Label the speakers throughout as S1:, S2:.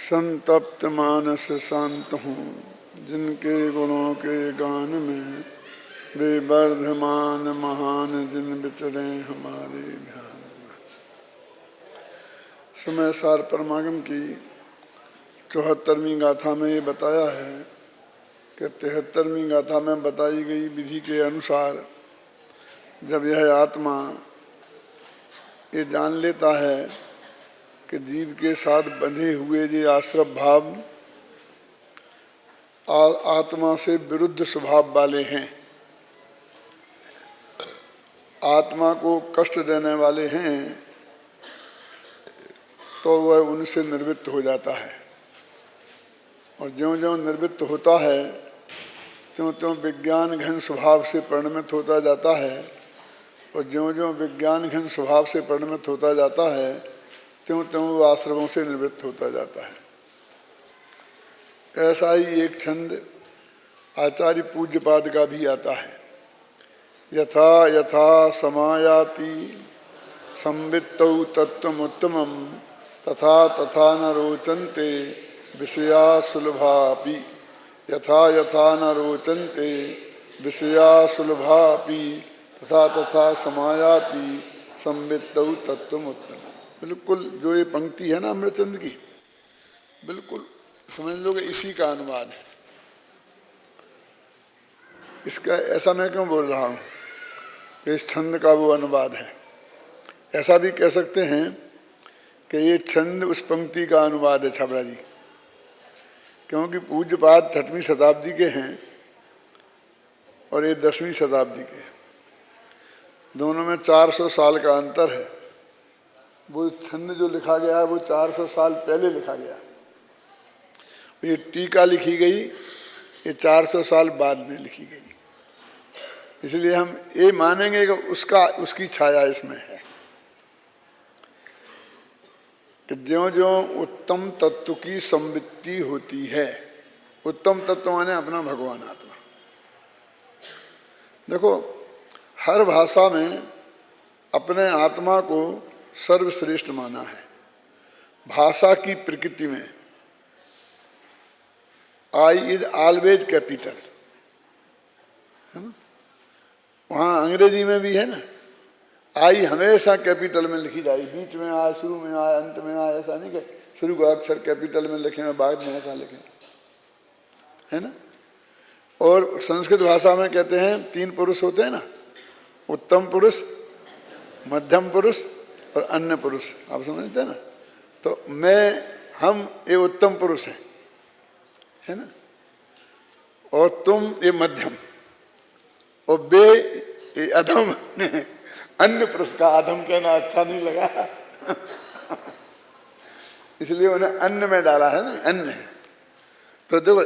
S1: संतप्त मानस शांत हूँ, जिनके गुणों के गान में वे वर्धमान महान जिन विचरे हमारे ध्यान में। समय सार परमागम की 74वीं गाथा में ये बताया है कि 73वीं गाथा में बताई गई विधि के अनुसार जब यह आत्मा ये जान लेता है कि जीव के साथ बंधे हुए जो आश्रव भाव आत्मा से विरुद्ध स्वभाव वाले हैं, आत्मा को कष्ट देने वाले हैं, तो वह उनसे निवृत्त हो जाता है। और ज्यों-ज्यों निवृत्त होता है त्यों-त्यों विज्ञान घन स्वभाव से परिणमित होता जाता है, और ज्यों-ज्यों विज्ञान घन स्वभाव से परिणमित होता जाता है त्यों-त्यों वो आश्रमों से निवृत्त होता जाता है। ऐसा ही एक छंद आचार्य पूज्यपाद का भी आता है। यथा यथा समायाति संवित्तौ तत्त्वमुत्तमं तथा तथा न रोचन्ते विषया सुलभापि। यथा यथा न रोचन्ते विषया सुलभापि तथा तथा समायाति संवित्तौ तत्त्वमुत्तमम्। बिल्कुल जो ये पंक्ति है ना अमृतचंद की, बिल्कुल समझ लो कि इसी का अनुवाद है। इसका ऐसा मैं क्यों बोल रहा हूँ कि इस छंद का वो अनुवाद है। ऐसा भी कह सकते हैं कि ये छंद उस पंक्ति का अनुवाद है छाबड़ा जी, क्योंकि पूज्यपाद 6वीं शताब्दी के हैं और ये 10वीं शताब्दी के। दोनों में 400 साल का अंतर है। वो छंद जो लिखा गया है वो 400 साल पहले लिखा गया। ये टीका लिखी गई ये 400 साल बाद में लिखी गई। इसलिए हम ये मानेंगे कि उसकी छाया इसमें है कि ज्यों-ज्यों उत्तम तत्व की संवित्ति होती है, उत्तम तत्व माने अपना भगवान आत्मा। देखो हर भाषा में अपने आत्मा को सर्वश्रेष्ठ माना है। भाषा की प्रकृति में आई इज ऑलवेज कैपिटल है ना। वहाँ अंग्रेजी में भी है ना, आई हमेशा कैपिटल में लिखी जाएगी, बीच में आए, शुरू में आए, अंत में आए, ऐसा नहीं कि शुरू का अक्षर कैपिटल में लिखे और बाद में ऐसा लिखे, है ना। और संस्कृत भाषा में कहते हैं 3 पुरुष होते हैं ना, उत्तम पुरुष, मध्यम पुरुष और अन्य पुरुष। आप समझते हैं ना। तो हम ये उत्तम पुरुष हैं, है ना, और तुम ये मध्यम, और बे ये अधम। अन्य पुरुष का अधम कहना अच्छा नहीं लगा इसलिए उन्हें अन्न में डाला है ना, अन्न। तो देखो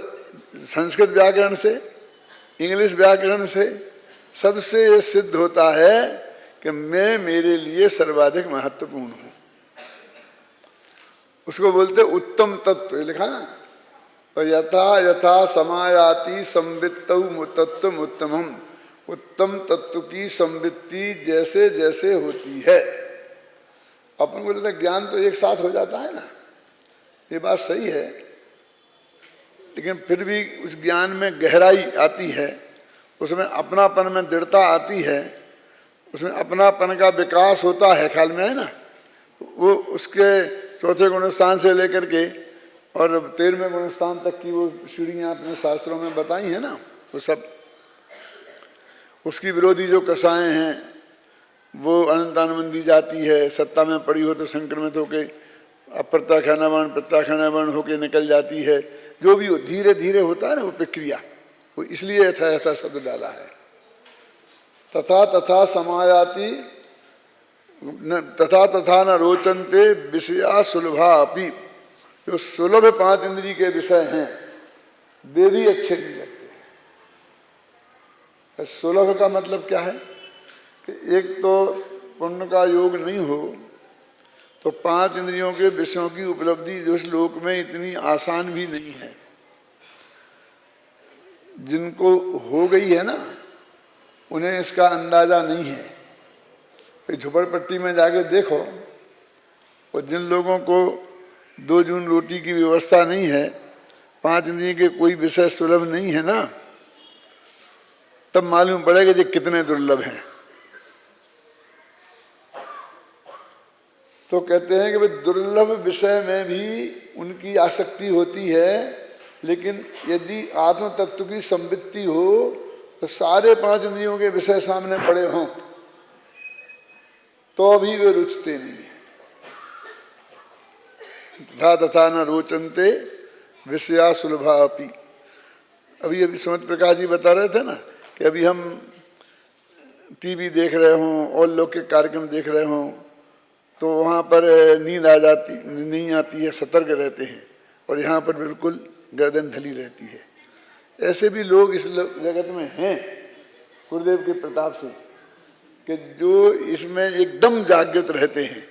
S1: संस्कृत व्याकरण से, इंग्लिश व्याकरण से सबसे ये सिद्ध होता है कि मैं मेरे लिए सर्वाधिक महत्वपूर्ण हूं। उसको बोलते उत्तम तत्व, ये लिखा ना, और यथा यथा समायाति संवित्तौ तत्त्वमुत्तमम्। उत्तम तत्व की संवित्ति जैसे जैसे होती है, अपन को लगता ज्ञान तो एक साथ हो जाता है ना, ये बात सही है, लेकिन फिर भी उस ज्ञान में गहराई आती है, उसमें अपनापन में दृढ़ता आती है, उसमें अपनापन का विकास होता है, ख्याल में है ना। वो उसके 4थे गुणस्थान से लेकर के और 13वें गुणस्थान तक की वो सीढ़ियाँ अपने शास्त्रों में बताई हैं ना, वो सब उसकी विरोधी जो कसाएँ हैं वो अनंतानुबंध दी जाती है। सत्ता में पड़ी हो तो संक्रमित होके अप्रत्याख्यान प्रत्याख्यान होके निकल जाती है। जो भी हो धीरे धीरे होता है ना वो प्रक्रिया, वो इसलिए यथा शब्द डाला है। तथा तथा समायाति तथा तथा न रोचन्ते विषया सुलभा अपि। जो सुलभ 5 इंद्रिय के विषय हैं वे भी अच्छे नहीं लगते हैं। सुलभ का मतलब क्या है कि एक तो पुण्य का योग नहीं हो तो 5 इंद्रियों के विषयों की उपलब्धि जो इस लोक में इतनी आसान भी नहीं है। जिनको हो गई है ना उन्हें इसका अंदाजा नहीं है। झुपड़पट्टी में जाके देखो, और जिन लोगों को 2 जून रोटी की व्यवस्था नहीं है, 5 इंद्रियों के कोई विषय सुलभ नहीं है ना, तब मालूम पड़ेगा ये कितने दुर्लभ हैं। तो कहते हैं कि भाई दुर्लभ विषय में भी उनकी आसक्ति होती है, लेकिन यदि आत्म तत्व की संवित्ति हो तो सारे 5 इंद्रियों के विषय सामने पड़े हों तो भी वे रुचते नहीं है। तथा तथा न रोचनते विषया सुलभा अपि। अभी अभी सुमित प्रकाश जी बता रहे थे ना कि अभी हम टीवी देख रहे हों और लौकिक कार्यक्रम देख रहे हों तो वहाँ पर नींद आ जाती नहीं आती है, सतर्क रहते हैं, और यहाँ पर बिल्कुल गर्दन ढली रहती है। ऐसे भी लोग इस जगत में हैं गुरुदेव के प्रताप से कि जो इसमें एकदम जागृत रहते हैं,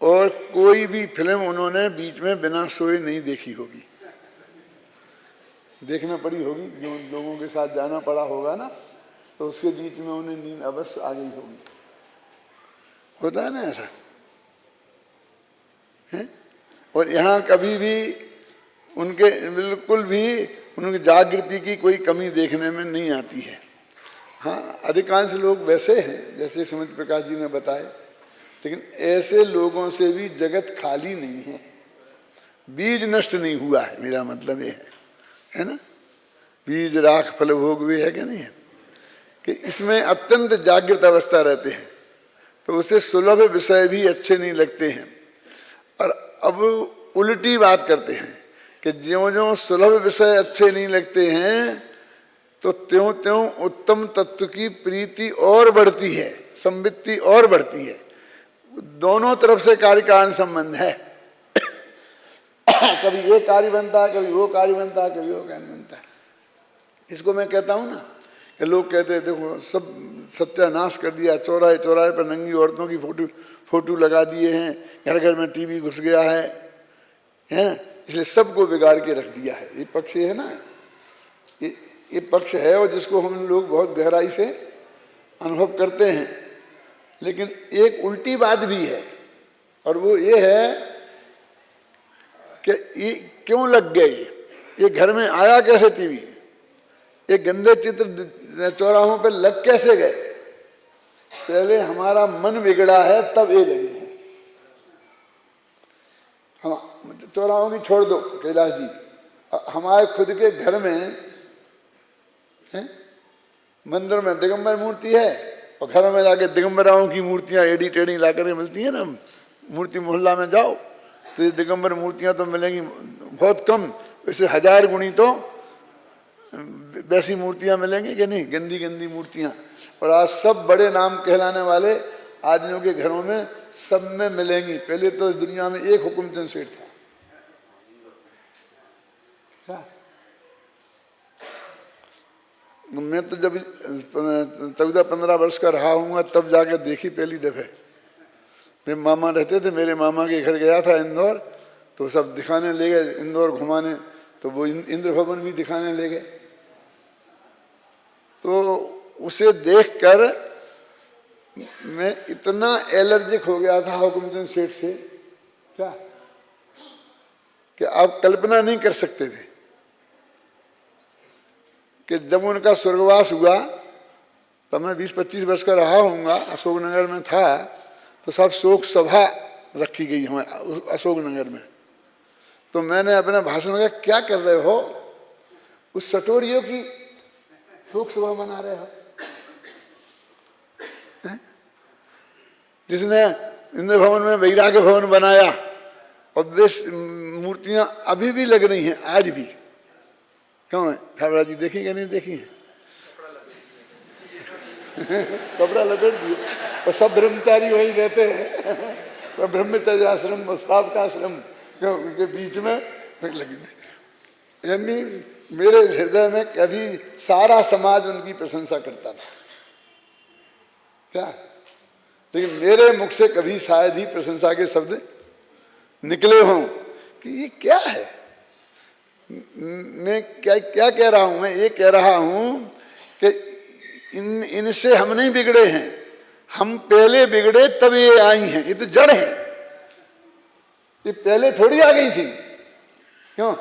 S1: और कोई भी फिल्म उन्होंने बीच में बिना सोए नहीं देखी होगी। देखना पड़ी होगी, जो लोगों के साथ जाना पड़ा होगा ना, तो उसके बीच में उन्हें नींद अवश्य आ गई होगी। होता है ना ऐसा है? और यहाँ कभी भी उनके बिल्कुल भी उनकी जागृति की कोई कमी देखने में नहीं आती है। हाँ, अधिकांश लोग वैसे हैं जैसे सुमित प्रकाश जी ने बताए, लेकिन ऐसे लोगों से भी जगत खाली नहीं है, बीज नष्ट नहीं हुआ है। मेरा मतलब ये है ना, बीज राख फल भोग भी है कि नहीं है, कि इसमें अत्यंत जागृत अवस्था रहते हैं, तो उसे सुलभ विषय भी अच्छे नहीं लगते हैं। और अब उल्टी बात करते हैं कि ज्यों ज्यों सुलभ विषय अच्छे नहीं लगते हैं तो त्यों त्यों उत्तम तत्व की प्रीति और बढ़ती है, संवित्ति और बढ़ती है। दोनों तरफ से कार्य कारण संबंध है। कभी ये कार्य बनता है, कभी वो कार्य बनता है, कभी वो कार्य बनता है। इसको मैं कहता हूँ ना कि लोग कहते हैं देखो सब सत्यानाश कर दिया, चौराहे चौराहे पर नंगी औरतों की फोटो लगा दिए हैं, घर घर में टीवी घुस गया है, इसलिए सबको बिगाड़ के रख दिया है। ये पक्ष है ना, ये पक्ष है, और जिसको हम लोग बहुत गहराई से अनुभव करते हैं। लेकिन एक उल्टी बात भी है, और वो ये है कि ये क्यों लग गए, ये घर में आया कैसे टीवी, ये गंदे चित्र चौराहों पे लग कैसे गए। पहले हमारा मन बिगड़ा है तब ये लगे हैं। हम चौराहों की छोड़ दो कैलाश जी, हमारे खुद के घर में मंदिर में दिगंबर मूर्ति है, और घरों में जाके दिगंबराओं की मूर्तियां एडी टेढ़ी ला करके मिलती है ना। मूर्ति मोहल्ला में जाओ तो ये दिगंबर मूर्तियां तो मिलेंगी बहुत कम, वैसे 1000 गुणी तो वैसी मूर्तियां मिलेंगी कि नहीं, गंदी गंदी मूर्तियां। और आज सब बड़े नाम कहलाने वाले आदमियों के घरों में सब में मिलेंगी। पहले तो इस दुनिया में एक हुकुमचंद सेठ था, क्या? मैं तो जब 14-15 वर्ष का रहा हूँगा तब जाकर देखी पहली दफे। मेरे मामा रहते थे, मेरे मामा के घर गया था इंदौर, तो सब दिखाने ले गए, इंदौर घुमाने, तो वो इंद्र भवन भी दिखाने ले गए। तो उसे देखकर मैं इतना एलर्जिक हो गया था हुकुमचंद सेठ से, क्या कि आप कल्पना नहीं कर सकते थे कि जब उनका स्वर्गवास हुआ तब मैं 20-25 वर्ष का रहा हूँगा, अशोकनगर में था, तो सब शोक सभा रखी गई हमारे अशोकनगर में। तो मैंने अपने भाषण में कहा क्या कर रहे हो, उस सटोरियों की शोक सभा मना रहे हो, जिसने इंद्र भवन में वैराग्य भवन बनाया, और वे मूर्तियां अभी भी लग रही हैं आज भी। क्यों है खाबड़ा जी, देखी कि नहीं देखी है? कपड़ा लपेट दिए, और सब ब्रह्मचारी वही रहते हैं। तो ब्रह्मचर्य आश्रम साहब का आश्रम के बीच में लगी। यानी मेरे हृदय में कभी सारा समाज उनकी प्रशंसा करता था, क्या? लेकिन मेरे मुख से कभी शायद ही प्रशंसा के शब्द निकले हों कि ये क्या है। मैं क्या कह रहा हूं, मैं ये कह रहा हूं कि इनसे हम नहीं बिगड़े हैं, हम पहले बिगड़े तब ये आई हैं, ये तो जड़ है। ये पहले थोड़ी आ गई थी। क्यों?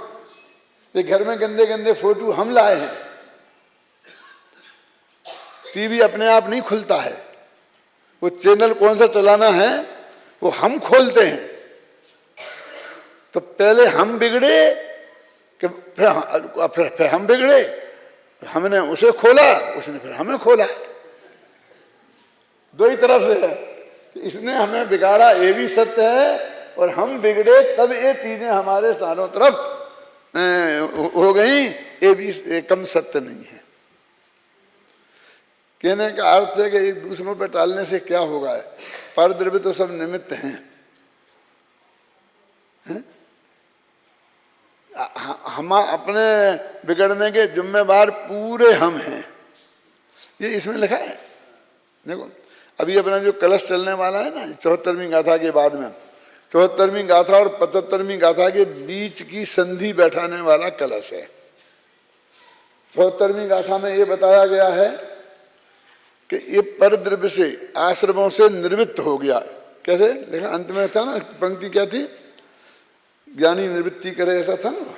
S1: ये घर में गंदे गंदे फोटो हम लाए हैं। टीवी अपने आप नहीं खुलता है, वो चैनल कौन सा चलाना है वो हम खोलते हैं। तो पहले हम बिगड़े कि फिर हम बिगड़े, हमने उसे खोला, उसने फिर हमें खोला। दो ही तरफ से है। इसने हमें बिगाड़ा ये भी सत्य है, और हम बिगड़े तब ये चीजें हमारे चारों तरफ हो गई, ये भी कम सत्य नहीं है। कहने का अर्थ है कि एक दूसरों पर टालने से क्या होगा, पर द्रव्य तो सब निमित्त हैं, हैं? हम अपने बिगड़ने के जिम्मेवार पूरे हम हैं, ये इसमें लिखा है। देखो अभी अपना जो कलश चलने वाला है ना 74वीं गाथा के बाद में, 74वीं गाथा और 75वीं गाथा के बीच की संधि बैठाने वाला कलश है। 74वीं गाथा में ये बताया गया है कि ये पर द्रव्य से आश्रमों से निर्वृत्त हो गया। कैसे? लेकिन अंत में था ना पंक्ति क्या थी, ज्ञानी निवृत्ति करे, ऐसा था ना।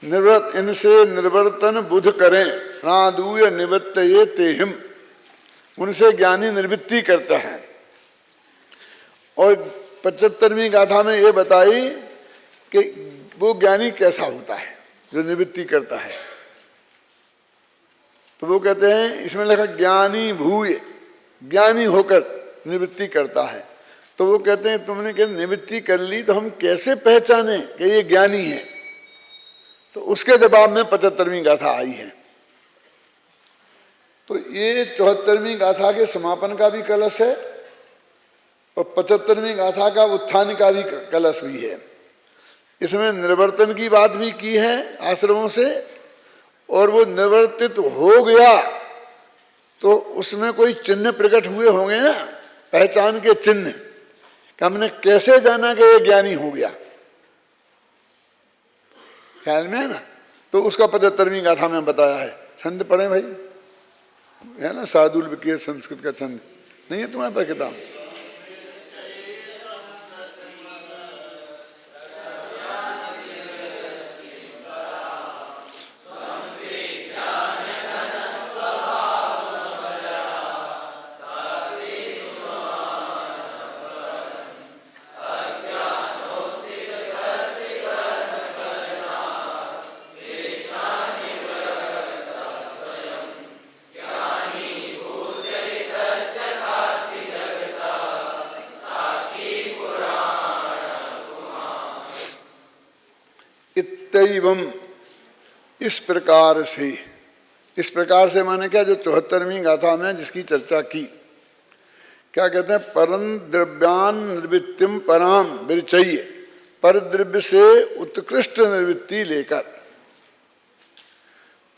S1: निवृत्त इनसे निर्वर्तन बुध करें, नादूय निवृत्त ये तेहिम, उनसे ज्ञानी निवृत्ति करता है। और 75वीं गाथा में ये बताई कि वो ज्ञानी कैसा होता है जो निवृत्ति करता है। तो वो कहते हैं, इसमें लिखा ज्ञानी भूय, ज्ञानी होकर निवृत्ति करता है। तो वो कहते हैं तुमने क्या निवृत्ति कर ली, तो हम कैसे पहचाने कि ये ज्ञानी है? तो उसके जवाब में 75वीं गाथा आई है। तो ये 74वीं गाथा के समापन का भी कलश है, और 75वीं गाथा का उत्थान का भी कलश भी है। इसमें निवर्तन की बात भी की है आश्रमों से, और वो निवर्तित हो गया तो उसमें कोई चिन्ह प्रकट हुए होंगे ना, पहचान के चिन्ह, कि हमने कैसे जाना कि ये ज्ञानी हो गया। ख्याल में है ना? तो उसका 75वीं गाथा में बताया है। छंद पढ़े भाई, है ना, सादुल विकीर संस्कृत का छंद नहीं है तुम्हारे पास किताब? इत्तैवम्, इस प्रकार से, इस प्रकार से माने क्या, जो 74वीं गाथा में जिसकी चर्चा की, क्या कहते हैं, परम द्रव्यान निर्वृत्तिम पराम विरचय्य, पर द्रव्य से उत्कृष्ट निवृत्ति लेकर,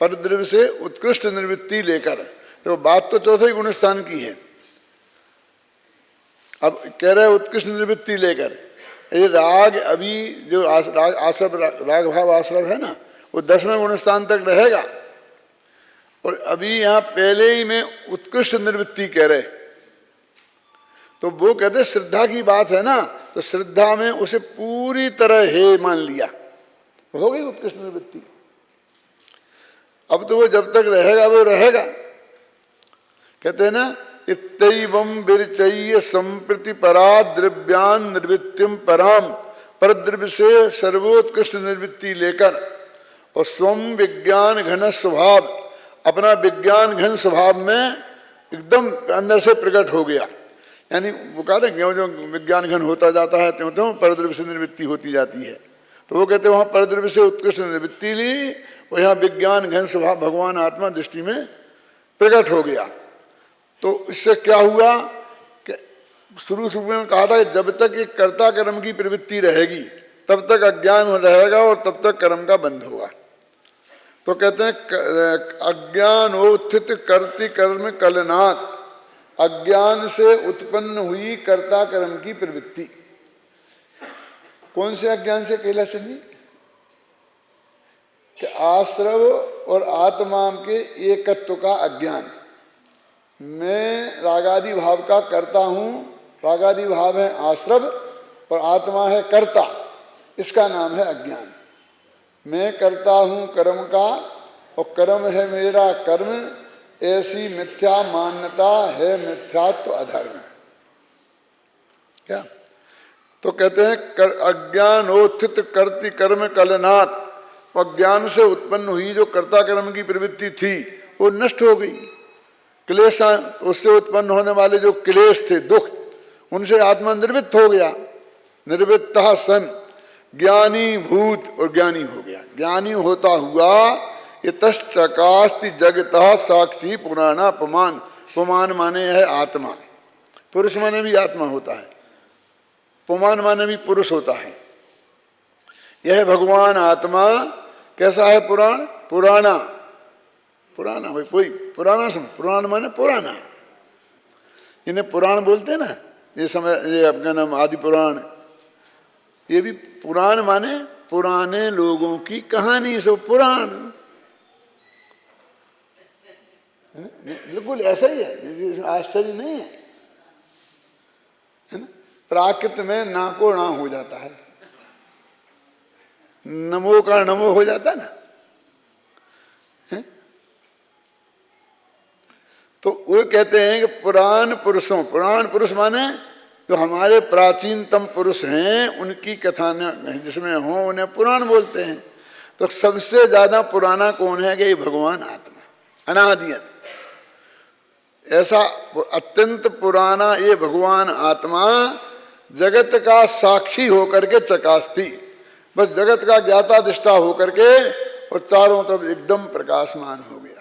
S1: पर द्रव्य से उत्कृष्ट निवृत्ति लेकर। तो बात तो चौथे गुण स्थान की है, अब कह रहे उत्कृष्ट निवृत्ति लेकर। ये राग अभी जो राग आश्रव, राग भाव आश्रव है ना, वो 10वें गुण स्थान तक रहेगा, और अभी यहाँ पहले ही में उत्कृष्ट निवृत्ति कह रहे। तो वो कहते श्रद्धा की बात है ना, तो श्रद्धा में उसे पूरी तरह हे मान लिया, हो गई उत्कृष्ट निवृत्ति। अब तो वो जब तक रहेगा वो रहेगा। कहते हैं ना, इत्तैवं विरचय्य संप्रति परा द्रव्यान निवृत्तिम पराम, पर द्रव्य से सर्वोत्कृष्ट निवृत्ति लेकर, और स्वम विज्ञान घन स्वभाव, अपना विज्ञान घन स्वभाव में एकदम अंदर से प्रकट हो गया। यानी वो कहते हैं जो विज्ञान घन होता जाता है त्यों त्यों पर द्रव्य से निवृत्ति होती जाती है। तो वो कहते हैं वहाँ पर द्रव्य से उत्कृष्ट निवृत्ति ली, वो यहाँ विज्ञान घन स्वभाव भगवान आत्मा दृष्टि में प्रकट हो गया। तो इससे क्या हुआ कि शुरू में कहा था कि जब तक एक कर्ता कर्म की प्रवृत्ति रहेगी तब तक अज्ञान रहेगा, और तब तक कर्म का बंध होगा। तो कहते हैं अज्ञानोत्थित कर्ति कर्म कलनात्, अज्ञान से उत्पन्न हुई कर्ता कर्म की प्रवृत्ति। कौन से अज्ञान से कहला चली? कि आश्रव और आत्मा के एकत्व का अज्ञान। मैं रागादि भाव का करता हूँ प्रागादि भाव है आश्रव और आत्मा है कर्ता, इसका नाम है अज्ञान। मैं करता हूँ कर्म का और कर्म है मेरा कर्म, ऐसी मिथ्या मान्यता है मिथ्यात्व अधर्म। क्या तो कहते हैं अज्ञानोत्थित कर्ति कर्म कलनात्, अज्ञान से उत्पन्न हुई जो कर्ता कर्म की प्रवृत्ति थी वो नष्ट हो गई। क्लेश, उससे उत्पन्न होने वाले जो क्लेश थे, दुख, उनसे आत्मा निर्वृत्त हो गया। निर्वृत्तः सन ज्ञानी भूत, और ज्ञानी हो गया। ज्ञानी होता हुआ इतश्चकास्ति जगतः साक्षी पुराना पुमान। पुमान माने है आत्मा, पुरुष माने भी आत्मा होता है, पुमान माने भी पुरुष होता है। यह भगवान आत्मा कैसा है? पुराण, पुराना, पुराना भाई कोई पुराना समझ, पुराण माने पुराना। इन्हें पुराण बोलते हैं ना, ये समय, ये अपना नाम आदि पुराण, ये भी पुराण माने पुराने लोगों की कहानी, सो पुराण। बिल्कुल ऐसा ही है, आश्चर्य नहीं है ना। प्राकृत में ना को ना हो जाता है, नमो का नमो हो जाता है ना। तो वो कहते हैं कि पुराण पुरुषों, पुराण पुरुष माने जो हमारे प्राचीनतम पुरुष हैं उनकी कथा जिसमें हो उन्हें पुराण बोलते हैं। तो सबसे ज्यादा पुराना कौन है? कि भगवान आत्मा, अनादियत। ऐसा अत्यंत पुराना ये भगवान आत्मा जगत का साक्षी होकर के चकास्ती, बस जगत का ज्ञाता दृष्टा होकर के और चारों तरफ एकदम प्रकाशमान हो गया।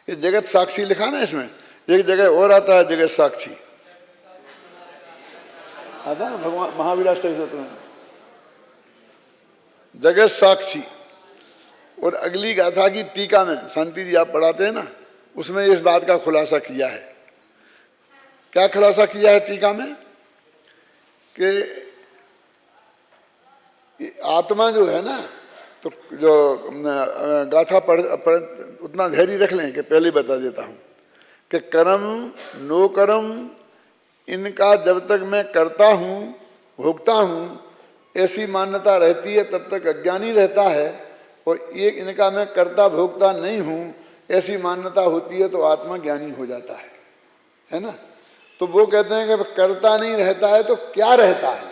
S1: ये जगत साक्षी लिखा ना, इसमें एक जगह और आता है जगत साक्षी, आता ना भगवान महावीराष्टक में जगत साक्षी। और अगली गाथा की टीका में शांति जी आप पढ़ाते हैं ना, उसमें इस बात का खुलासा किया है। क्या खुलासा किया है टीका में? कि आत्मा जो है ना, तो जो गाथा पढ़ उतना धैर्य रख लें कि पहले बता देता हूँ कि कर्म नो कर्म इनका जब तक मैं करता हूँ, भोगता हूँ, ऐसी मान्यता रहती है तब तक अज्ञानी रहता है। और एक इनका मैं करता भोगता नहीं हूँ ऐसी मान्यता होती है तो आत्मा ज्ञानी हो जाता है ना। तो वो कहते हैं कि करता नहीं रहता है तो क्या रहता है?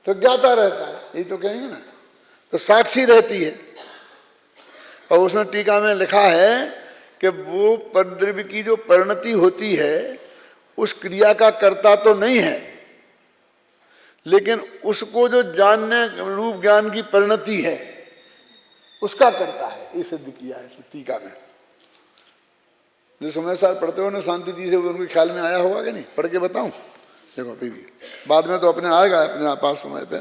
S1: तो ज्ञाता रहता है, यही तो कहेंगे ना। तो साक्षी रहती है। और उसमें टीका में लिखा है कि वो परद्रव्य की जो परिणति होती है उस क्रिया का कर्ता तो नहीं है, लेकिन उसको जो जानने रूप ज्ञान की परिणति है उसका करता है। ये सिद्ध किया है टीका में। जो समय सार पढ़ते हो ना शांति जी से, उनके ख्याल में आया होगा कि नहीं? पढ़ के बताऊं? देखो अभी भी, बाद में तो अपने आएगा अपने पास समय पे।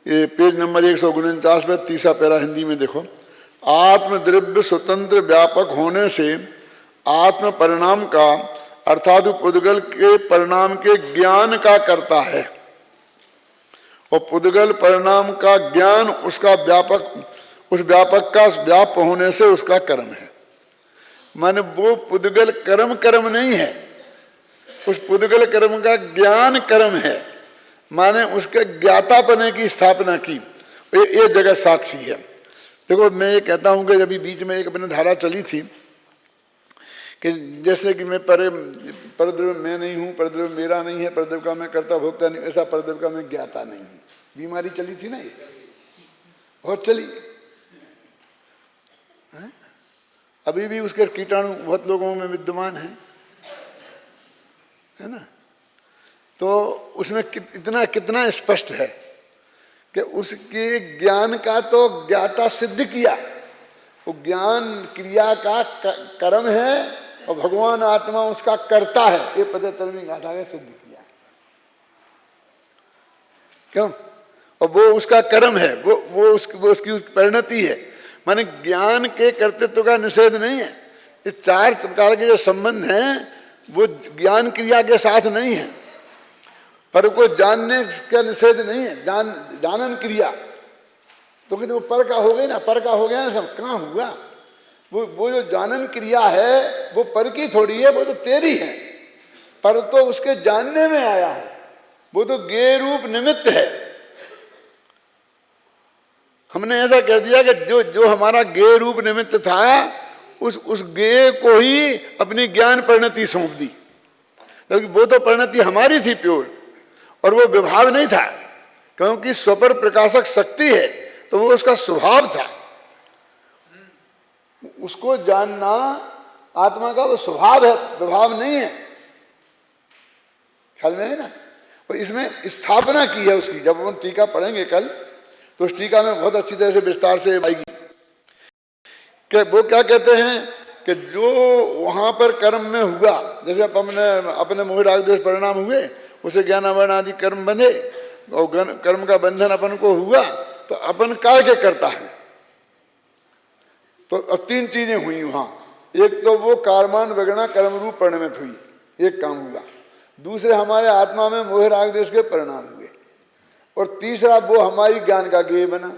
S1: ये पेज नंबर 149 पे तीसरा पैरा हिंदी में देखो। आत्मद्रव्य स्वतंत्र व्यापक होने से आत्म परिणाम का अर्थात पुद्गल के परिणाम के ज्ञान का करता है, और पुद्गल परिणाम का ज्ञान उसका व्यापक, उस व्यापक का व्याप्त होने से उसका कर्म है। माने वो पुद्गल कर्म कर्म नहीं है, उस पुद्गल कर्म का ज्ञान कर्म है। माने उसके ज्ञातापने की स्थापना की, ये जगह साक्षी है। देखो मैं ये कहता हूँ कि अभी बीच में एक अपने धारा चली थी कि जैसे कि मैं परद्रव्य मैं नहीं हूँ, परद्रव्य मेरा नहीं है, परद्रव्य का मैं करता भोगता नहीं, ऐसा परद्रव्य का मैं ज्ञाता नहीं हूँ। बीमारी चली थी ना, ये बहुत चली। अभी भी उसके कीटाणु बहुत लोगों में विद्यमान है ना। तो उसमें कितना स्पष्ट है कि उसके ज्ञान का तो ज्ञाता सिद्ध किया, वो ज्ञान क्रिया का कर्म है और भगवान आत्मा उसका कर्ता है। ये 75वीं गाथा का सिद्ध किया। क्यों? और वो उसका कर्म है, वो उसकी परिणति है। माने ज्ञान के कर्तृत्व का निषेध नहीं है। ये 4 प्रकार के जो संबंध हैं वो ज्ञान क्रिया के साथ नहीं है, पर को जानने का निषेध नहीं है। जानन क्रिया तो कहते वो पर का हो गई ना, पर का हो गया ना सब। कहाँ हुआ? वो जो जानन क्रिया है वो पर की थोड़ी है, वो तो तेरी है, पर तो उसके जानने में आया है, वो तो ज्ञेय रूप निमित्त है। हमने ऐसा कह दिया कि जो हमारा ज्ञेय रूप निमित्त था उस ज्ञेय को ही अपनी ज्ञान परिणति सौंप दी, क्योंकि वो तो परिणति हमारी थी प्योर, और वो विभाव नहीं था, क्योंकि स्वपर प्रकाशक शक्ति है तो वो उसका स्वभाव था। उसको जानना आत्मा का वो स्वभाव है, विभाव नहीं है। ख्याल में है ना? और इसमें स्थापना की है उसकी। जब हम टीका पढ़ेंगे कल तो उस टीका में बहुत अच्छी तरह से विस्तार से आएगी कि वो क्या कहते हैं कि जो वहां पर कर्म में हुआ, जैसे अपने मोह राग द्वेष परिणाम हुए, उसे ज्ञान वर्ण आदि कर्म बंधे और कर्म का बंधन अपन को हुआ, तो अपन काय के करता है। तो अब तीन चीजें हुई वहां। एक तो वो कार्मान वगणा कर्म रूप परिणमित हुई, एक काम हुआ। दूसरे हमारे आत्मा में मोह राग द्वेष के परिणाम हुए, और तीसरा वो हमारी ज्ञान का ज्ञेय बना,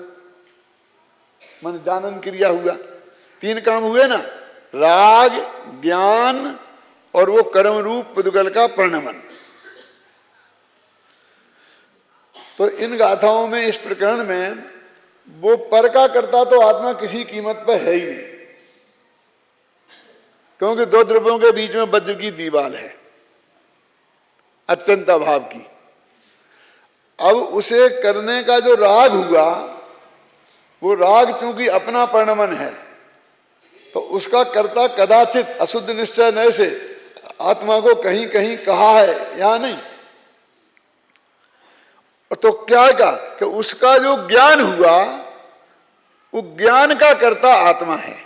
S1: मन जानन क्रिया हुआ। तीन काम हुए ना, राग, ज्ञान और वो कर्म रूप पुद्गल का परिणमन। तो इन गाथाओं में, इस प्रकरण में, वो पर का करता तो आत्मा किसी कीमत पर है ही नहीं, क्योंकि दो द्रव्यों के बीच में वज्र की दीवार है अत्यंत अभाव की। अब उसे करने का जो राग हुआ, वो राग चूंकि अपना परिणमन है, तो उसका कर्ता कदाचित अशुद्ध निश्चय नय से आत्मा को कहीं कहीं कहा है या नहीं। तो क्या का कि उसका जो ज्ञान हुआ, वो ज्ञान का कर्ता आत्मा है।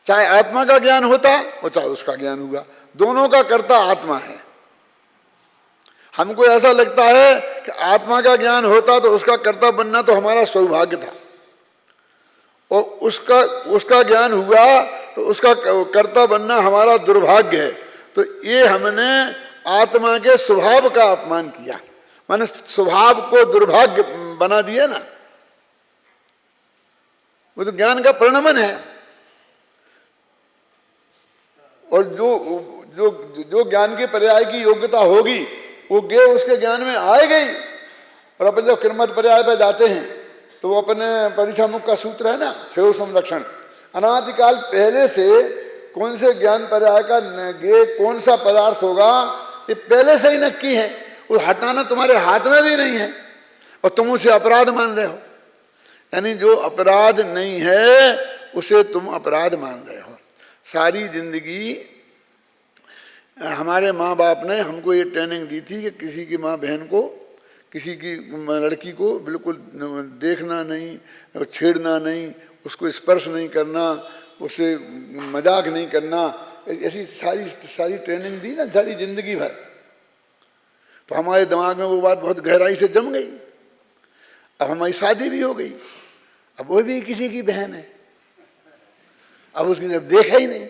S1: चाहे आत्मा का ज्ञान होता और चाहे उसका ज्ञान हुआ, दोनों का कर्ता आत्मा है। हमको ऐसा लगता है कि आत्मा का ज्ञान होता तो उसका कर्ता बनना तो हमारा सौभाग्य था, और उसका ज्ञान हुआ तो उसका कर्ता बनना हमारा दुर्भाग्य है। तो ये हमने आत्मा के स्वभाव का अपमान किया, माने स्वभाव को दुर्भाग्य बना दिया ना। वो तो ज्ञान का परिणमन है, और जो ज्ञान के पर्याय की योग्यता होगी वो ज्ञेय उसके ज्ञान में आए गई। और अपन जब किरमत पर्याय पर जाते हैं तो वो अपने परीक्षा मुख का सूत्र है ना, फेव संरक्षण, अनादिकाल पहले से कौन से ज्ञान पर्याय का ज्ञेय कौन सा पदार्थ होगा, ये पहले से ही नक्की है। वो हटाना तुम्हारे हाथ में भी नहीं है, और तुम उसे अपराध मान रहे हो। यानी जो अपराध नहीं है उसे तुम अपराध मान रहे हो। सारी जिंदगी हमारे माँ बाप ने हमको ये ट्रेनिंग दी थी कि किसी की माँ बहन को, किसी की लड़की को बिल्कुल देखना नहीं, छेड़ना नहीं, उसको स्पर्श नहीं करना, उसे मजाक नहीं करना। ऐसी सारी ट्रेनिंग दी ना सारी जिंदगी भर। तो हमारे दिमाग में वो बात बहुत गहराई से जम गई। अब हमारी शादी भी हो गई, अब वो भी किसी की बहन है, अब उसकी जब देखा ही नहीं,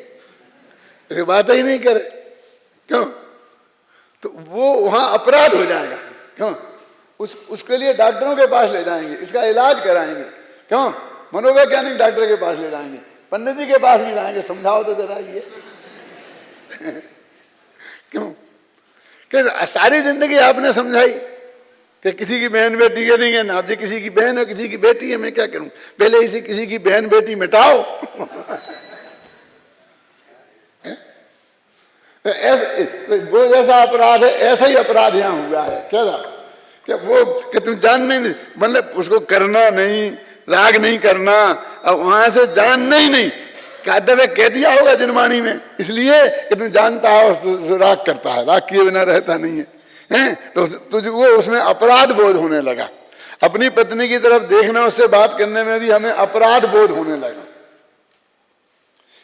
S1: उसकी बात ही नहीं करे, क्यों? तो वो वहां अपराध हो जाएगा। क्यों? उसके लिए डॉक्टरों के पास ले जाएंगे, इसका इलाज कराएंगे। क्यों? मनोवैज्ञानिक डॉक्टर के पास ले जाएंगे, पंडित जी के पास भी जाएंगे, समझाओ तो जरा ये। क्यों? कि सारी जिंदगी आपने समझाई कि किसी की बहन बेटी के नहीं है ना, आप जी किसी की बहन है, किसी की बेटी है, मैं क्या करूं? पहले इसे किसी की बहन बेटी मिटाओ। वो जैसा अपराध है ऐसा ही अपराध यहाँ हुआ है। क्या था कि वो कि तुम जानने नहीं, मतलब उसको करना नहीं, राग नहीं करना, अब वहां से जानना ही नहीं, काव्य कह दिया होगा जिनवाणी में, इसलिए कि तुम जानता है तो राग करता है, राग किए बिना रहता नहीं है, हैं? तो तुझको उसमें अपराध बोध होने लगा। अपनी पत्नी की तरफ देखना, उससे बात करने में भी हमें अपराध बोध होने लगा।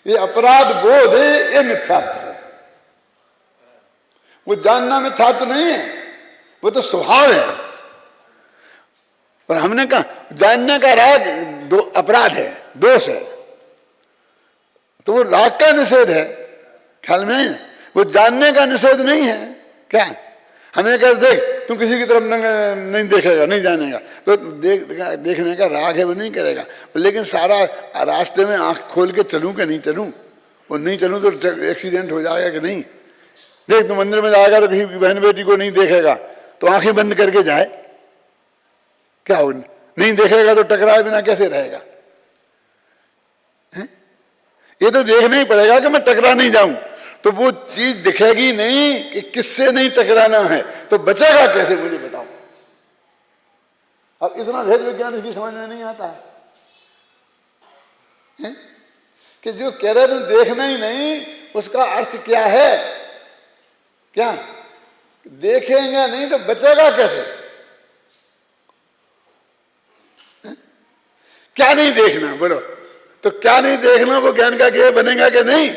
S1: ये अपराध बोध है, ये मिथ्यात्व है। वो जानना मिथ्यात्व नहीं है, वो तो स्वभाव है। और हमने कहा जानने का राग दो अपराध है, दोष है, तो वो राग का निषेध है। ख्याल में, वो जानने का निषेध नहीं है। क्या हमें कह देख तुम किसी की तरफ नहीं देखेगा, नहीं जानेगा, तो देखने का राग है वो नहीं करेगा। लेकिन सारा रास्ते में आंख खोल के चलूं कि नहीं चलूं, और नहीं चलूं तो एक्सीडेंट हो जाएगा कि नहीं। देख तुम मंदिर में जाएगा तो किसी की बहन बेटी को नहीं देखेगा तो आंखें बंद करके जाए, क्या हो, नहीं देखेगा तो टकराए बिना कैसे रहेगा? ये तो देखना ही पड़ेगा कि मैं टकरा नहीं जाऊं, तो वो चीज दिखेगी नहीं कि किससे नहीं टकराना है, तो बचेगा कैसे मुझे बताओ। अब इतना भेद विज्ञान इसकी समझ में नहीं आता है कि जो कह रहे तुम देखना ही नहीं, उसका अर्थ क्या है? क्या देखेंगे नहीं तो बचेगा कैसे? क्या नहीं देखना बोलो, तो क्या नहीं देखना वो ज्ञान का ज्ञेय बनेगा कि नहीं?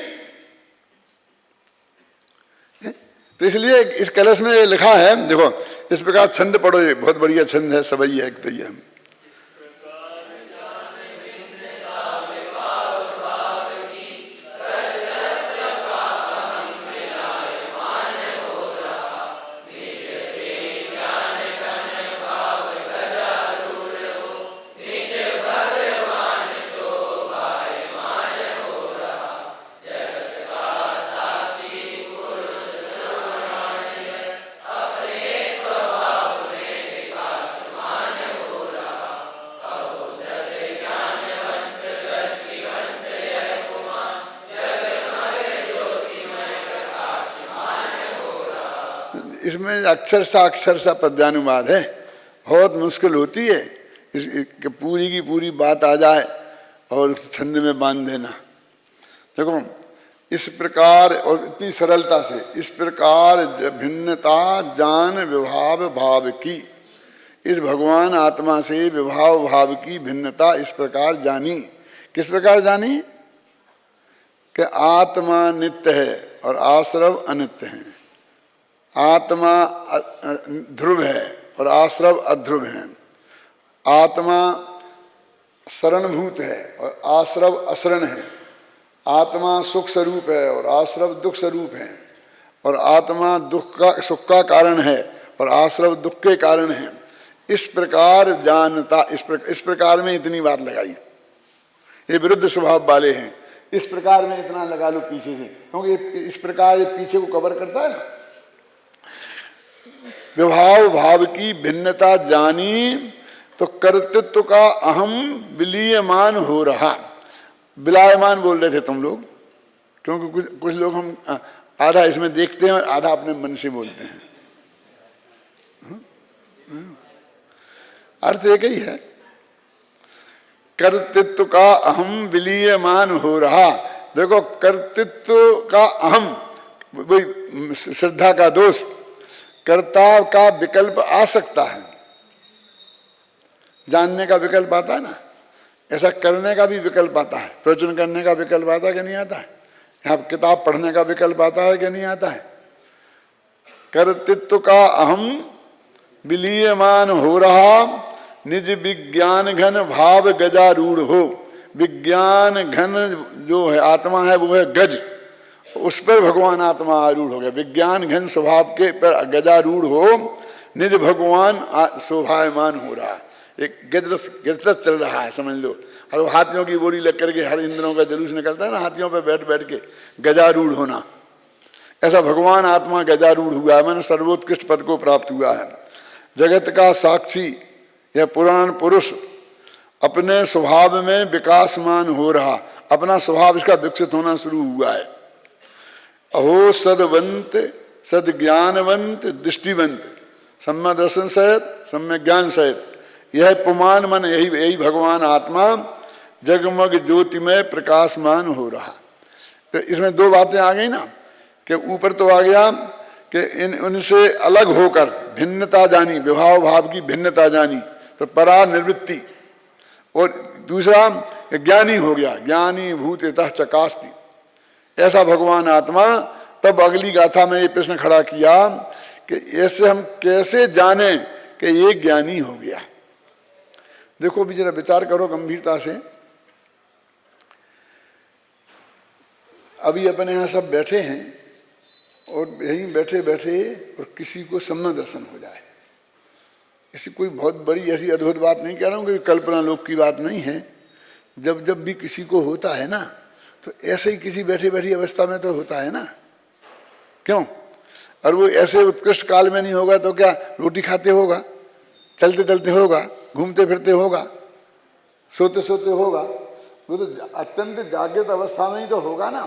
S1: तो इसलिए इस कलश में ये लिखा है, देखो इस प्रकार छंद पढ़ो, ये बहुत बढ़िया छंद है, सवैया एक तो ये इसमें अक्षर सा पद्यानुवाद है, बहुत मुश्किल होती है इस पूरी की पूरी बात आ जाए और छंद में बांध देना। देखो इस प्रकार और इतनी सरलता से, इस प्रकार भिन्नता जान विभाव भाव की, इस भगवान आत्मा से विभाव भाव की भिन्नता इस प्रकार जानी। किस प्रकार जानी? कि आत्मा नित्य है और आश्रव अनित्य है, आत्मा ध्रुव है और आश्रव अध्रुव है, आत्मा शरणभूत है और आश्रव अशरण है, आत्मा सुख स्वरूप है और आश्रव दुख स्वरूप है, और आत्मा सुख का कारण है और आश्रव दुख के कारण है। इस प्रकार जानता, इस प्रकार में इतनी बात लगाई। ये विरुद्ध स्वभाव वाले हैं, इस प्रकार में इतना लगा लो पीछे से, क्योंकि इस प्रकार ये पीछे को कवर करता है ना। विभाव भाव की भिन्नता जानी तो कर्तृत्व का अहम विलीयमान हो रहा। विलायमान बोल रहे थे तुम लोग, क्योंकि कुछ लोग हम आधा इसमें देखते हैं और आधा अपने मन से बोलते हैं। अर्थ एक ही है, कर्तृत्व का अहम विलीयमान हो रहा। देखो कर्तृत्व का अहम, वही श्रद्धा का दोष, कर्ता का विकल्प आ सकता है, जानने का विकल्प आता है ना, ऐसा करने का भी विकल्प आता है, प्रवचन करने का विकल्प आता है कि नहीं आता है, यहाँ किताब पढ़ने का विकल्प आता है कि नहीं आता है। कर्तृत्व का अहम विलीयमान हो रहा, निज विज्ञान घन भाव गजारूढ़ हो। विज्ञान घन जो है आत्मा है वो है गज, उस पर भगवान आत्मा आरूढ़ हो गया। विज्ञान घन स्वभाव के पर गजारूढ़ हो, निज भगवान शोभायमान हो रहा। एक गजरथ चल रहा है समझ लो, और वो हाथियों की बोरी लग करके हर इंद्रों का जुलूस निकलता है ना, हाथियों पर बैठ बैठ के गजारूढ़ होना। ऐसा भगवान आत्मा गजारूढ़ हुआ है, मैंने सर्वोत्कृष्ट पद को प्राप्त हुआ है। जगत का साक्षी यह पुराण पुरुष अपने स्वभाव में विकासमान हो रहा, अपना स्वभाव इसका विकसित होना शुरू हुआ है। अहो सदवंत सदज्ञानवंत दृष्टिवंत, सम्य दर्शन सहित सम्य ज्ञान सहित, यह पुमान मन, यही भगवान आत्मा जगमग ज्योतिमय प्रकाशमान हो रहा। तो इसमें दो बातें आ गई ना, कि ऊपर तो आ गया कि उनसे अलग होकर भिन्नता जानी, विभाव भाव की भिन्नता जानी, तो परा निवृत्ति, और दूसरा ज्ञानी हो गया, ज्ञानी भूत इतः चकास्ति, ऐसा भगवान आत्मा। तब अगली गाथा में ये प्रश्न खड़ा किया कि ऐसे हम कैसे जाने कि ये ज्ञानी हो गया। देखो भी जरा विचार करो गंभीरता से। अभी अपने यहाँ सब बैठे हैं और यहीं बैठे बैठे और किसी को सम्य दर्शन हो जाए, ऐसी कोई बहुत बड़ी ऐसी अद्भुत बात नहीं कह रहा हूँ, कि कल्पना लोक की बात नहीं है। जब जब भी किसी को होता है ना, तो ऐसे ही किसी बैठी बैठी अवस्था में तो होता है ना, क्यों? और वो ऐसे उत्कृष्ट काल में नहीं होगा तो क्या रोटी खाते होगा, चलते चलते होगा, घूमते फिरते होगा, सोते सोते होगा? वो तो अत्यंत जागृत अवस्था में ही तो होगा ना।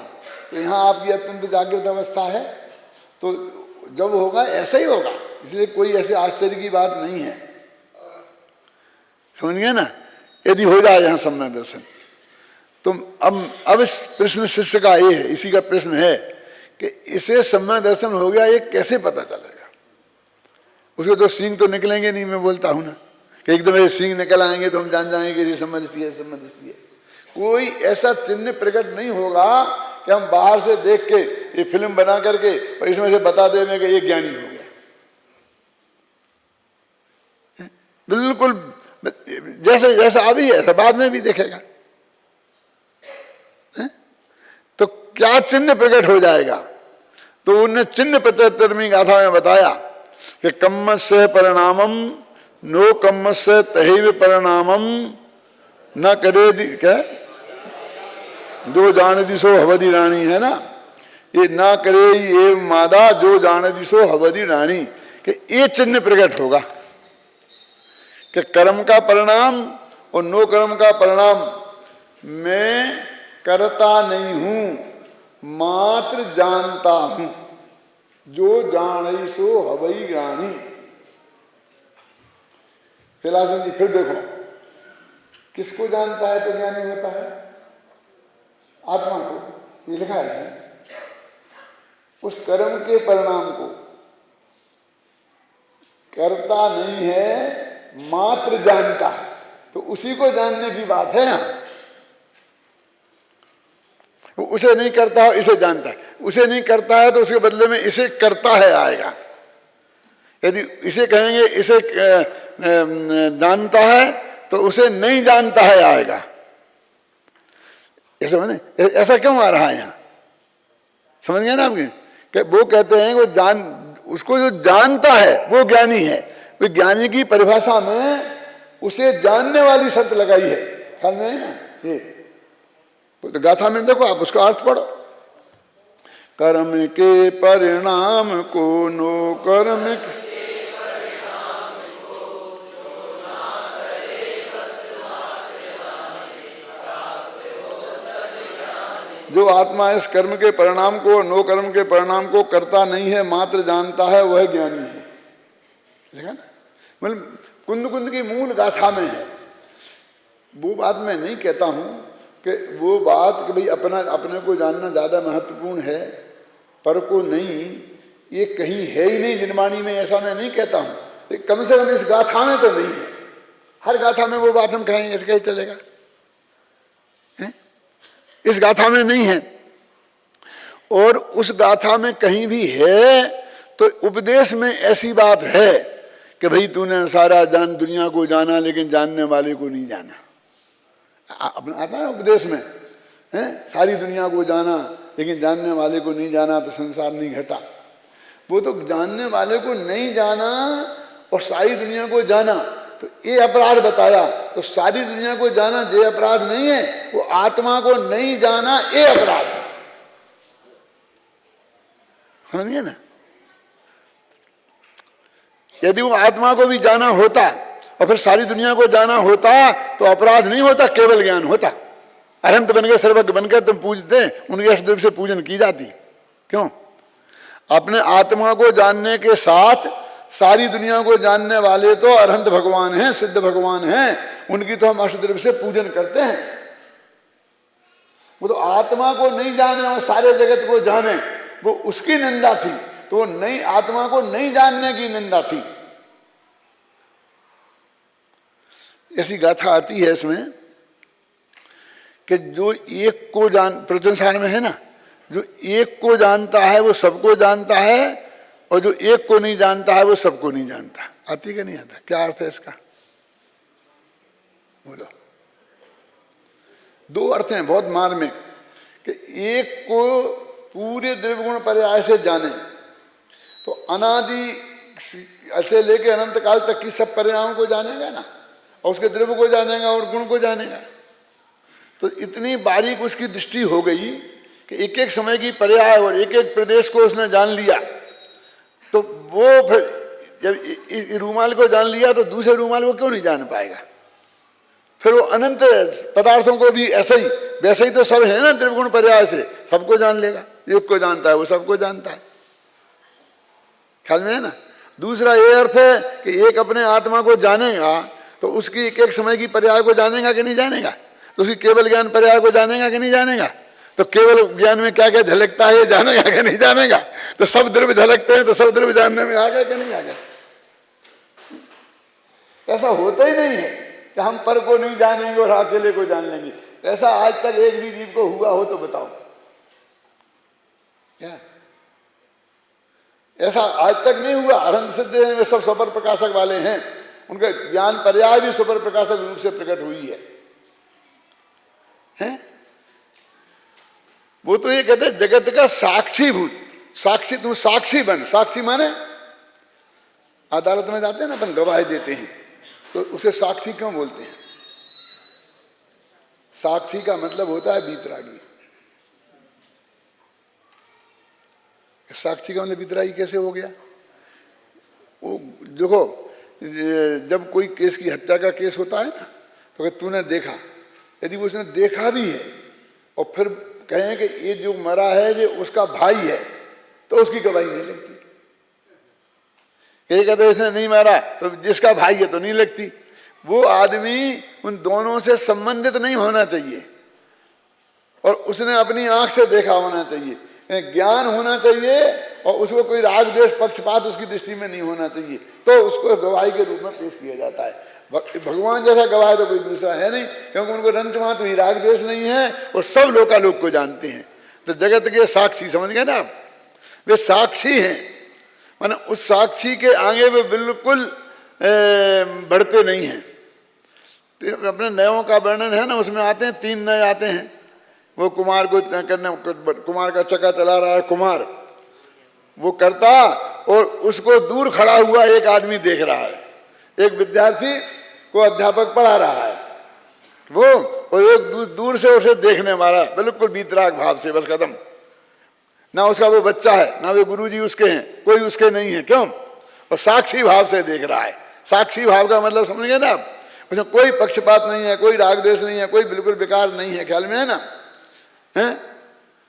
S1: तो यहाँ आपकी अत्यंत जागृत अवस्था है, तो जब होगा ऐसा ही होगा, इसलिए कोई ऐसे आश्चर्य की बात नहीं है। समझ गए ना? यदि हो जाए यहाँ सम्यक दर्शन, तो अब इस प्रश्न शिष्य का ये है, इसी का प्रश्न है कि इसे सम्यक दर्शन हो गया, ये कैसे पता चलेगा? उसके तो सींग तो निकलेंगे नहीं, मैं बोलता हूँ ना, कि एकदम ऐसे सींग निकल आएंगे तो हम जान जाएंगे कि ये सम्यक दृष्टि है, सम्यक दृष्टि है। कोई ऐसा चिन्ह प्रकट नहीं होगा कि हम बाहर से देख के ये फिल्म बना करके और इसमें से बता देंगे कि ये ज्ञानी हो गया। बिल्कुल जैसे जैसा अभी है, बाद में भी देखेगा। तो क्या चिन्ह प्रकट हो जाएगा? तो उन्हें चिन्ह 75वीं गाथा में बताया कि कम्मस्य परिणामम नो कम्मस्य तहैव परिणामम न करे क्या, जो जान दिशो हवदी रानी, है ना, ये ना करे ये मादा जो जान दिशो हवदी रानी, कि ये चिन्ह प्रकट होगा कि कर्म का परिणाम और नो कर्म का परिणाम मैं करता नहीं हूं, मात्र जानता हूं, जो जानी सो हवई रानी। फिलासफी जी फिर देखो, किसको जानता है तो ज्ञानी होता है? आत्मा को, ये लिखा है। उस कर्म के परिणाम को करता नहीं है, मात्र जानता है, तो उसी को जानने की बात है यहाँ। उसे नहीं करता है, इसे जानता है। उसे नहीं करता है तो उसके बदले में इसे करता है आएगा। यदि इसे कहेंगे इसे जानता है तो उसे नहीं जानता है आएगा। ऐसा क्यों आ रहा है यहाँ? समझ गए ना आपके? कि वो कहते हैं वो उसको जो जानता है वो ज्ञानी है। वो ज्ञानी की परिभाषा में उसे जानने वाली शब्द लगाई है, ख्याल में है ना? ये तो गाथा में देखो, आप उसका अर्थ पढ़ो। कर्म के परिणाम को नो कर्म के, जो आत्मा इस कर्म के परिणाम को, नो कर्म के परिणाम को करता नहीं है, मात्र जानता है, वह ज्ञानी है। देखा ना? मतलब कुंद कुंद की मूल गाथा में है। वो बात मैं नहीं कहता हूं कि वो बात कि भाई अपने को जानना ज्यादा महत्वपूर्ण है, पर को नहीं, ये कहीं है ही नहीं जिनवाणी में, ऐसा मैं नहीं कहता हूं। कम से कम इस गाथा में तो नहीं है। हर गाथा में वो बात हम कहेंगे, ऐसे कैसे चलेगा? इस गाथा में नहीं है। और उस गाथा में कहीं भी है तो उपदेश में ऐसी बात है कि भाई तूने सारा दुनिया को जाना, लेकिन जानने वाले को नहीं जाना। अपना आता है उपदेश में, है सारी दुनिया को जाना लेकिन जानने वाले को नहीं जाना तो संसार नहीं घटा। वो तो जानने वाले को नहीं जाना और सारी दुनिया को जाना, तो ये अपराध बताया। तो सारी दुनिया को जाना ये अपराध नहीं है, वो आत्मा को नहीं जाना ये अपराध है। समझिए ना? यदि वो आत्मा को भी जाना होता और फिर सारी दुनिया को जाना होता तो अपराध नहीं होता, केवल ज्ञान होता। अनंत बनकर सर्वज्ञ बनकर तुम पूजते, उनके अष्टदेव से पूजन की जाती। क्यों? अपने आत्मा को जानने के साथ सारी दुनिया को जानने वाले तो अरहंत भगवान हैं, सिद्ध भगवान हैं, उनकी तो हम अष्टदेव से पूजन करते हैं। वो तो आत्मा को नहीं जाने और सारे जगत को जाने, वो उसकी निंदा थी। तो नहीं, आत्मा को नहीं जानने की निंदा थी। ऐसी गाथा आती है इसमें कि जो एक को प्रचनसार में है ना, जो एक को जानता है वो सबको जानता है, और जो एक को नहीं जानता है वो सबको नहीं जानता। आती कि नहीं आता? क्या अर्थ है इसका? बोलो। दो अर्थ हैं बहुत मार्मिक, कि एक को पूरे द्रव्यगुण पर्याय से जाने तो अनादि ऐसे लेके अनंत काल तक की सब परिणामों को जानेगा ना, और उसके द्रव्य को जानेगा और गुण को जानेगा। तो इतनी बारीक उसकी दृष्टि हो गई कि एक एक समय की पर्याय और एक एक प्रदेश को उसने जान लिया। तो वो फिर जब रूमाल को जान लिया तो दूसरे रूमाल को क्यों नहीं जान पाएगा? फिर वो अनंत पदार्थों को भी ऐसा ही, वैसे ही तो सब है ना द्रव्य गुण पर्याय से, सबको जान लेगा। एक को जानता है वो सबको जानता है, ख्याल में है ना। दूसरा ये अर्थ है कि एक अपने आत्मा को जानेगा तो उसकी एक एक समय की पर्याय को जानेगा कि नहीं जानेगा, तो उसकी केवल ज्ञान पर्याय को जानेगा कि नहीं जानेगा, तो केवल ज्ञान में क्या क्या झलकता है ये जानेगा कि नहीं जानेगा, तो सब द्रव्य झलकते हैं तो सब द्रव्य जानने में आ गए कि नहीं आ गए। ऐसा होता ही नहीं है कि हम पर को नहीं जानेंगे और अकेले को जान लेंगे। ऐसा आज तक एक भी जीव को हुआ हो तो बताओ क्या? ऐसा आज तक नहीं हुआ। अनंत सिद्ध में सब स्वपर प्रकाशक वाले हैं, उनका ज्ञान पर्याय भी स्वपर प्रकाशक रूप से प्रकट हुई है? वो तो ये कहते हैं जगत का साक्षीभूत। साक्षी, तू साक्षी बन। साक्षी माने अदालत में जाते हैं ना अपन, गवाही देते हैं, तो उसे साक्षी क्यों बोलते हैं? साक्षी का मतलब होता है बीतरागी। साक्षी का मतलब बीतरागी कैसे हो गया? वो देखो, जब कोई केस की हत्या का केस होता है ना, तो तूने देखा, यदि उसने देखा भी है और फिर कहें कि ये जो मरा है ये उसका भाई है, तो उसकी गवाही नहीं लगती। ये कहते इसने नहीं मारा तो जिसका भाई है तो नहीं लगती। वो आदमी उन दोनों से संबंधित नहीं होना चाहिए और उसने अपनी आंख से देखा होना चाहिए, ज्ञान होना चाहिए, और उसको कोई राग द्वेष पक्षपात उसकी दृष्टि में नहीं होना चाहिए, तो उसको गवाही के रूप में पेश किया जाता है। भगवान जैसा गवाह तो कोई दूसरा है नहीं, क्योंकि उनको रंच मात्र ही राग द्वेष नहीं है और सब लोकालोक को जानते हैं। तो जगत के साक्षी, समझ गए ना आप, वे साक्षी हैं। माने उस साक्षी के आगे वे बिल्कुल बढ़ते नहीं हैं। तो अपने नयों का वर्णन है ना, उसमें आते हैं 3 नए आते हैं। वो कुमार को करने, कुमार का चक्का चला रहा है कुमार, वो करता और उसको दूर खड़ा हुआ एक आदमी देख रहा है। एक विद्यार्थी को अध्यापक पढ़ा रहा है वो, और एक दूर से उसे देखने वाला बिल्कुल बीतराग भाव से, बस खत्म। ना उसका वो बच्चा है, ना वे गुरुजी उसके हैं, कोई उसके नहीं है। क्यों? और साक्षी भाव से देख रहा है। साक्षी भाव का मतलब समझ गए ना आप? उसमें कोई पक्षपात नहीं है, कोई राग द्वेष नहीं है, कोई बिल्कुल विकार नहीं है, ख्याल में है ना? हैं?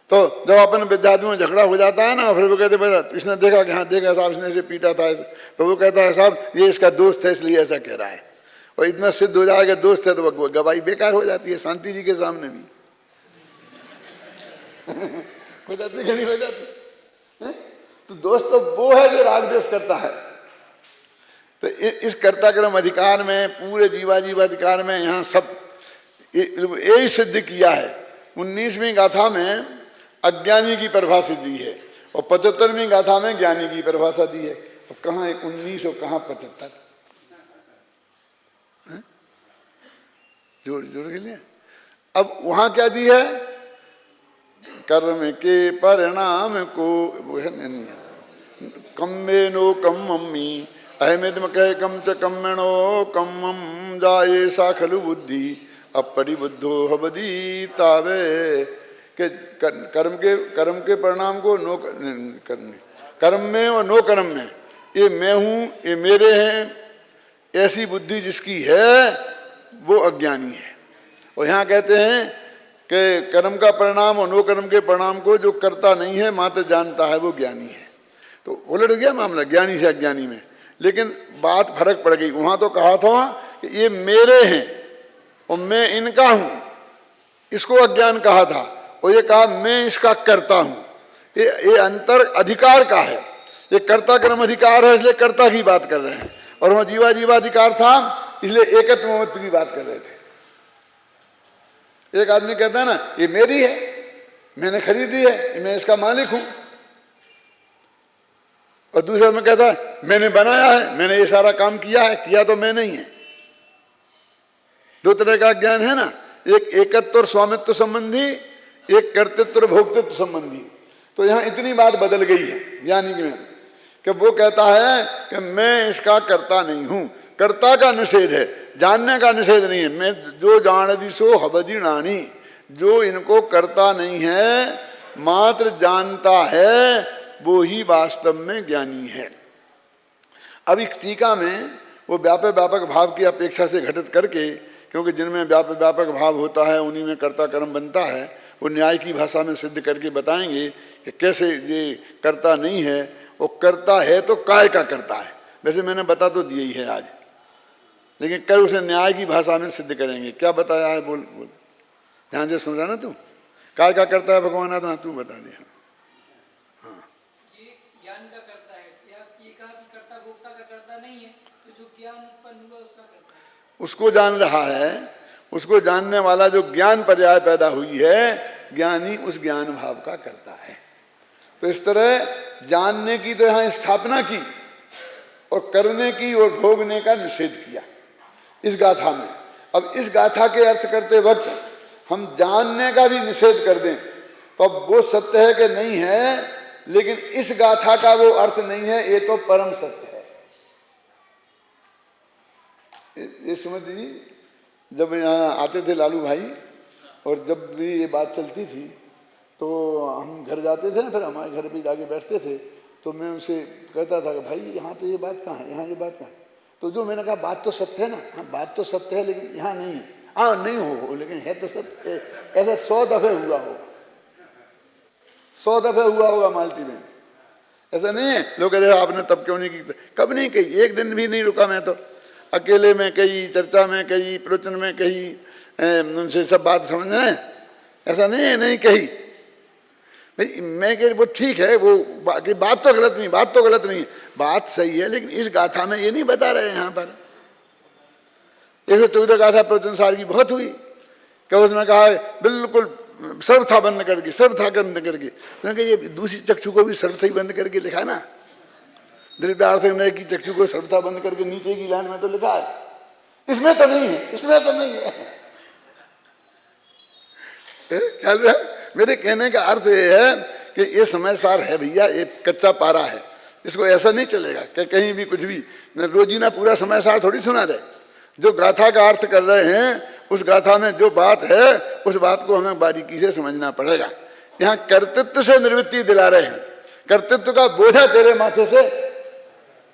S1: तो जब अपन विद्यार्थियों में झगड़ा हो जाता है ना, फिर वो कहते भाई इसने देखा कि हाँ देखा साहब इसने इसे पीटा था, तो वो कहता है साहब ये इसका दोस्त है इसलिए ऐसा कह रहा है। और इतना सिद्ध हो जाएगा दोस्त है तो वो गवाही बेकार हो जाती है, शांति जी के सामने भी हो जाती कि नहीं हो जाती? तो दोस्त तो वो है जो राग द्वेष करता है। तो इस कर्ताक्रम अधिकार में, पूरे जीवाधिकार में यहाँ सब यही सिद्ध किया है। 19वीं गाथा में अज्ञानी की परिभाषा दी है और 75वीं गाथा में ज्ञानी की परिभाषा दी है। तो कहाँ 19 और कहाँ 75? जोड़ के लिए अब वहां क्या दी है? कर्म के परिणाम को, वो है नहीं है, कम्मे नो कम मम्मी अहमिदम कह कम च कम्मणो कम्मम जाये सा खलु बुद्धि अपरिबुद्धो हबदी तावे। के कर्म के परिणाम को नो करने, कर्म में और नो कर्म में, ये मैं हूँ ये मेरे हैं, ऐसी बुद्धि जिसकी है वो अज्ञानी है। और यहाँ कहते हैं कि कर्म का परिणाम और नो कर्म के परिणाम को जो करता नहीं है मात्र जानता है वो ज्ञानी है। तो उलट गया मामला ज्ञानी से अज्ञानी में, लेकिन बात फर्क पड़ गई। वहाँ तो कहा था कि ये मेरे हैं और मैं इनका हूँ, इसको अज्ञान कहा था, और ये कहा मैं इसका करता हूँ। ये अंतर अधिकार का है, ये कर्ता कर्म अधिकार है इसलिए कर्ता की बात कर रहे हैं, और वहाँ जीवाधिकार था इसलिए एकत्व ममत्व की बात कर रहे थे। एक आदमी कहता है ना ये मेरी है, मैंने खरीदी है, मैं इसका मालिक हूं, और दूसरा आदमी कहता है मैंने बनाया है, मैंने ये सारा काम किया है, किया तो मैं नहीं है। दो तरह का ज्ञान है ना, एक एकत्व और स्वामित्व संबंधी, एक कर्तृत्व और भोक्तृत्व संबंधी। तो यहां इतनी बात बदल गई है ज्ञानी में कि वो कहता है कि मैं इसका कर्ता नहीं हूं। कर्ता का निषेध है, जानने का निषेध नहीं है। मैं जो जान सो हबदी नानी, जो इनको करता नहीं है मात्र जानता है, वो ही वास्तव में ज्ञानी है। अब इस टीका में वो व्यापक व्यापक भाव की अपेक्षा से घटित करके, क्योंकि जिनमें व्यापक व्यापक भाव होता है उन्हीं में कर्ता कर्म बनता है, वो न्याय की भाषा में सिद्ध करके बताएंगे कि कैसे ये कर्ता नहीं है, वो करता है तो काय का करता है। वैसे मैंने बता तो दिया ही है आज, लेकिन कल उसे न्याय की भाषा में सिद्ध करेंगे। क्या बताया है बोल बोल, ध्यान से सुन रहा ना तू। काय का करता है भगवान आत्मा, तू बता दे। हाँ,
S2: ये ज्ञान का करता है, या ये कहा कि कर्ता भोक्ता का करता नहीं है, तो जो ज्ञान उत्पन्न हुआ उसका करता है।
S1: उसको जान रहा है, उसको जानने वाला जो ज्ञान पर्याय पैदा हुई है, ज्ञानी उस ज्ञान भाव का करता है। तो इस तरह जानने की तो यहाँ स्थापना की और करने की और भोगने का निषेध किया इस गाथा में। अब इस गाथा के अर्थ करते वक्त हम जानने का भी निषेध कर दें तो अब वो सत्य है कि नहीं है, लेकिन इस गाथा का वो अर्थ नहीं है, ये तो परम सत्य है। ये सुमति जी जब यहाँ आते थे लालू भाई, और जब भी ये बात चलती थी तो हम घर जाते थे ना, फिर हमारे घर पे जाके बैठते थे, तो मैं उनसे कहता था कि भाई यहाँ तो ये बात कहाँ है, यहाँ ये बात कहाँ है। तो जो मैंने कहा बात तो सत्य है ना, हाँ बात तो सत्य है, लेकिन यहाँ नहीं है। हाँ नहीं हो, लेकिन है तो सत्य। ऐसा 100 दफे हुआ होगा, 100 दफे हुआ होगा मालती में। ऐसा नहीं है लोग कहते आपने तब क्यों नहीं की, कब नहीं कही, एक दिन भी नहीं रुका। मैं तो अकेले में कही, चर्चा में कही, प्रवचन में कही, उनसे सब बात समझना है, ऐसा नहीं है नहीं कही। भाई मैं कह वो ठीक है, वो बात तो गलत नहीं, बात तो गलत नहीं है, बात सही है, लेकिन इस गाथा में ये नहीं बता रहे हैं। यहाँ पर 114 गाथा प्रवचन सार की बहुत हुई कि उसने कहा बिल्कुल सर्वथा बंद करके, सर्वथा बंद करके। तो ये दूसरी चक्षु को भी सर्वथा ही बंद करके लिखा ना, दृढ़ार्थ नय की चक्षु को सर्वथा बंद करके नीचे की लाइन में तो लिखा है, इसमें तो नहीं है, इसमें तो नहीं है। ख्याल है? मेरे कहने का अर्थ ये है कि ये समय सार है भैया, ये कच्चा पारा है, इसको ऐसा नहीं चलेगा कि कहीं भी कुछ भी रोजीना पूरा समय सार थोड़ी सुना दे। जो गाथा का अर्थ कर रहे हैं उस गाथा में जो बात है उस बात को हमें बारीकी से समझना पड़ेगा। यहाँ कर्तृत्व से निवृत्ति दिला रहे हैं, कर्तृत्व का बोझा तेरे माथे से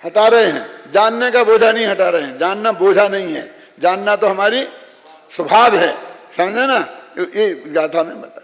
S1: हटा रहे हैं, जानने का बोझा नहीं हटा रहे हैं। जानना बोझा नहीं है, जानना तो हमारी स्वभाव है, समझे ना। ये गाथा में बता